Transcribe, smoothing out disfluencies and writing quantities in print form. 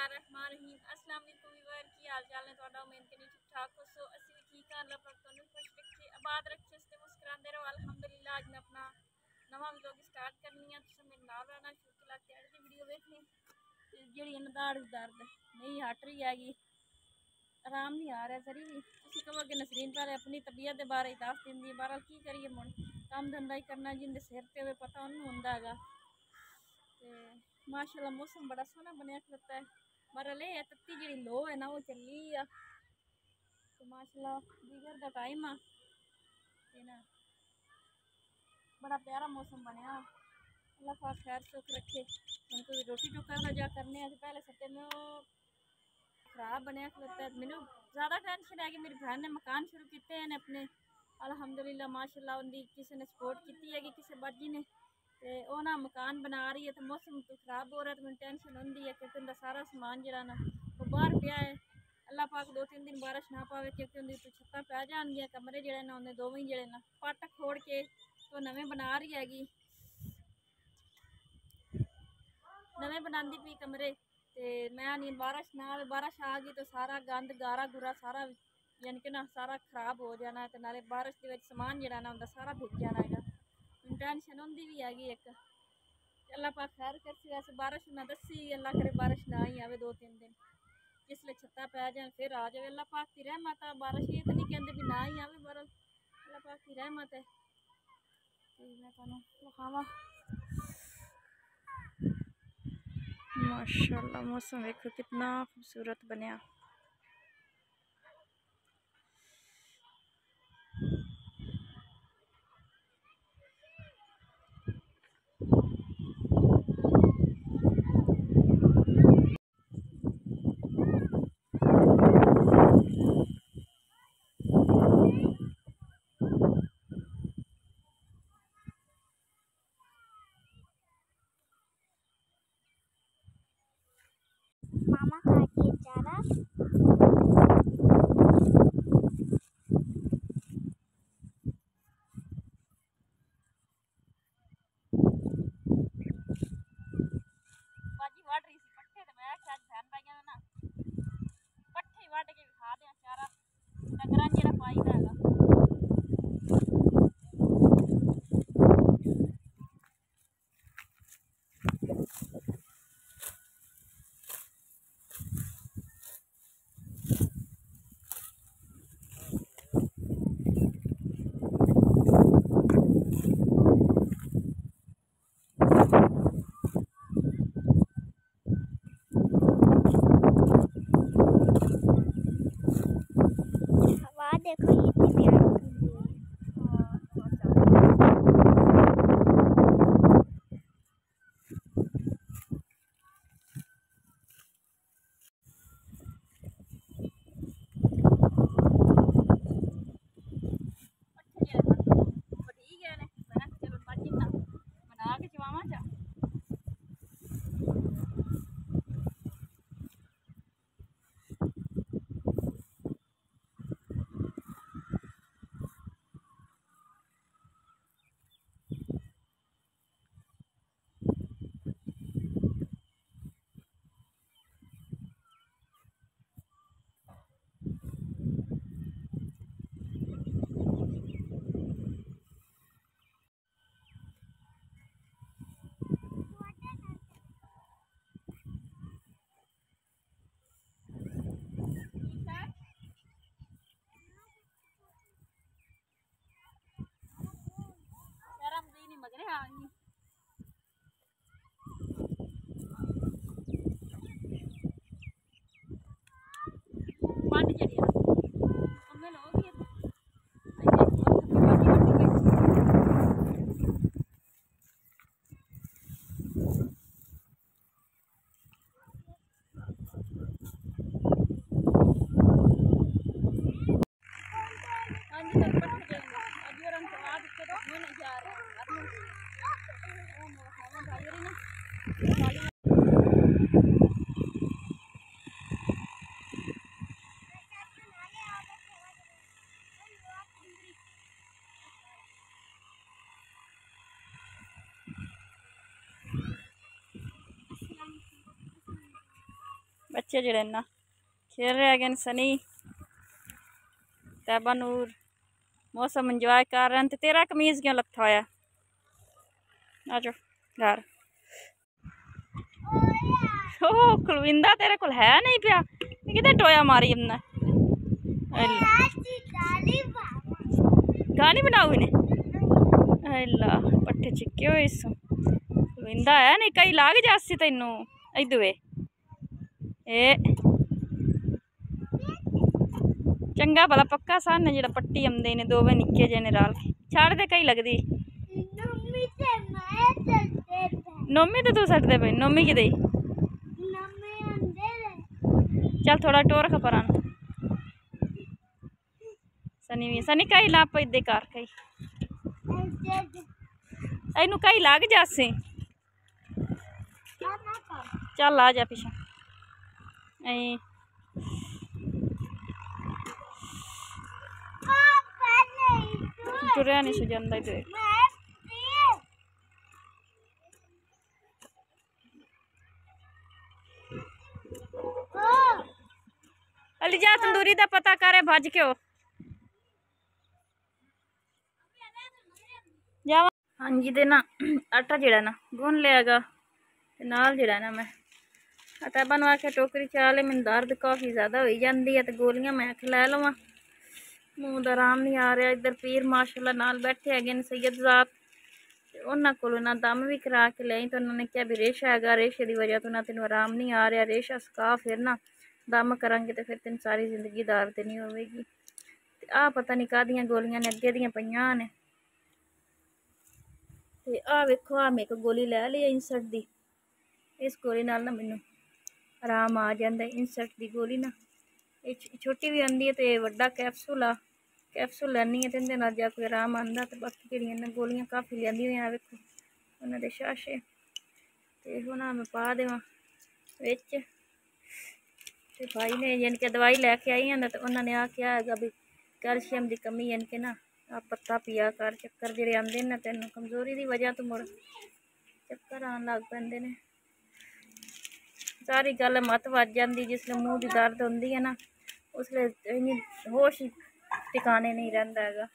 बिस्मिल्लाहिर्रहमानिर्रहीम। अस्सलाम वालेकुम व्यूअर, की हाल चाल है ਤੁਹਾਡਾ? उम्मीद करनी ठीक ठाक हो। सो ਅਸੀਂ ਵੀ ਠੀਕ ਹਾਂ। ਅੱਲਾह ਪਾਕ ਤੁਹਾਨੂੰ ਖੁਸ਼ ਰੱਖੇ, ਆਬਾਦ ਰੱਖੇ, ਤੇ ਮੁਸਕਰਾਉਂਦੇ ਰਹੋ। ਅਲਹਮਦੁਲਿल्लाह ਅੱਜ ਮੈਂ ਆਪਣਾ ਨਵਾਂ ਵਲੌਗ ਸਟਾਰਟ ਕਰਨੀ ਆ। ਤੁਸੀਂ ਮੇਰੇ ਨਾਲ ਰਹਿਣਾ, ਸ਼ੁਰੂ ਤੋਂ ਲੈ ਕੇ ਐਂਡ ਦੀ ਵੀਡੀਓ ਵੇਖਣੀ। ਤੇ ਜਿਹੜੀ ਅਨਦਾੜ ਦਰਦ ਨਹੀਂ ਹਟ ਰਹੀ ਹੈਗੀ, ਆਰਾਮ नहीं आ रहा जरी भी। ਤੁਸੀਂ ਕਹੋਗੇ ਨਸਰੀਨ ਪਹਿਲੇ ਆਪਣੀ ਤਬੀਅਤ ਦੇ ਬਾਰੇ ਦੱਸ ਦਿੰਦੀ ਹੈ। ਬਹਰਾਲ ਕੀ ਕਰੀਏ, ਹੁਣ ਕੰਮ ਧੰਦਾ ਹੀ ਕਰਨਾ, ਜਿੰਦੇ ਸਿਰ ਤੇ ਹੋਵੇ ਪਤਾ ਉਹਨੂੰ ਹੁੰਦਾ ਹੈਗਾ। ਤੇ माशाल्लाह मौसम बड़ा सोहना बनया खलोता है। मरल ये तत्ती जी लो है ना वो चली आ। तो माशाल्लाह दिगर का टाइम आ ना, बड़ा प्यारा मौसम बनया। अल्लाह पाक खैर सुख रखे। हम कोई रोटी टुकर का जा करने पहले सत्ते में वो खराब बनया खलोता है। मैनू ज़्यादा टेंशन है कि मेरी बहन ने मकान शुरू किए हैं अपने। अल्हम्दुलिल्लाह माशाल्लाह उनकी किसी ने सपोर्ट की है कि किसी बाजी ने। तो वह ना मकान बना रही है, तो मौसम तो खराब हो रहा है, तो मैं टेंशन होती है क्योंकि उनका सारा समान जरा ना वो बाहर पिया है। अल्लाह पाक 2-3 दिन बारिश ना पावे क्योंकि उनकी तो छत्ता पै जाएंगे। कमरे जड़े ना उन्हें दोवें जड़े ना पट खोड़ के तो नवे बना रही हैगी, नवे बनाती पी कमरे। तो मैं नहीं बारिश ना आए, बारिश आ गई तो सारा गंद गारा गुरा सारा यानी कि ना सारा खराब हो जाना है। तो नाले बारिश के समान जड़ा ना उनका सारा भिग जाना है। टेंशन होंगी भी हैगी एक। अल्लाह पाक खैर करसी। वैसे बारिश ना दसी, अल्लाह करे बारिश ना ही आवे 2-3 दिन, जिसले छत्ता पै जाए फिर आ जाए। अल्लाह पाक की रहमत है। बारिश ये तो नहीं कहते भी ना ही आवे, बरल अल्लाह पाक की रहमत है। मैं तुहानू विखावां माशाअल्लाह मौसम देखो कितना खूबसूरत बनया। मामा काटिए चारा। बाजी वाट रही सी पट्ठे, तो मैं शायद बहन पाइया ना पट्ठे वाट के खा दें चारा डंगरां जेड़ा पाई दा हैगा। हवा देखो कितनी प्यारी खुली है। मगरे आ गई पांड चढ़ी हमें लोग बच्चे जेड़े ना खेल रहे हैं। सनी तैबा नूर मौसम इंजॉय कर रहे हैं। तो तेरा कमीज क्यों लत्था होया? आ जाओ घर। ओह कुलविंदा तेरे को है नहीं पिया कि टोया मारी हमने गानी बनाओ इन्हें अल्लाह पट्ठे चिक्के हो इस कुलविंदा है नहीं कई लाग जासी तेनू इधर ए चंगा भला पक्का सन जो पट्टी आते ने दोवे निके जे ने रल के छड़ दे कई लगती नौमी तो तू सटते पे नौमी कि चल थोड़ा टोर खपरा सनी भी सनी कई ला पैदे कर कई इनू कई लग जासे चल आ जा पिछा टुरिया नहीं सो जाता इधर अली जा तंदूरी का पता करे भज के जावा। हाँ जी तो ना आटा जड़ा ना गुन लियागा नाल जड़ा ना मैं आटा बनवा के टोकरी चा ले। मैंने दर्द काफ़ी ज़्यादा हो जाती है तो गोलियां मैं आख लै लवां मूँह का आराम नहीं आ रहा। इधर पीर माशाल्लाह नाल बैठे है सैयद ज़ात उन्होंने को ना दम भी करा के लिया तो उन्होंने कहा भी रेशा है रेशे की वजह तो ना तेन आराम नहीं आ रहा रेशा सुका फिर ना दम करांगे तो फिर तेन सारी जिंदगी दर्द नहीं होगी। आ पता नहीं कादियां गोलियां ने अगे दियां पईयां ने ते आ वेखो आ मैं एक गोली लै ली इंसर्ट दी इस गोली नाल ना मैनू आराम आ जाता। इंसर्ट दी गोली ना छोटी भी आती है तो वड्डा कैप्सूल आ कैप्सूल लैनी है तो इहदे नाल जा कोई आराम आंदा। तो बाकी जेहड़ियां ने गोलियां काफ़ी लियांदी हुई वेखो उन्होंने शाशे तो हुण मैं पा देवां विच ते भाई ने यानी कि दवाई लैके आई हैं तो उन्होंने आख्या है भी कैल्शियम की कमी यानी कि ना आ पत्ता पिया कर चक्कर जेह्ड़े आंदे ने तेन कमजोरी की वजह तो मुड़ चक्कर आन लग पैंदे ने। सारी गल मत वज जाती जिसले मूँह की दर्द होंदी है ना उसले होश ठिकाने नहीं रहिंदा हैगा।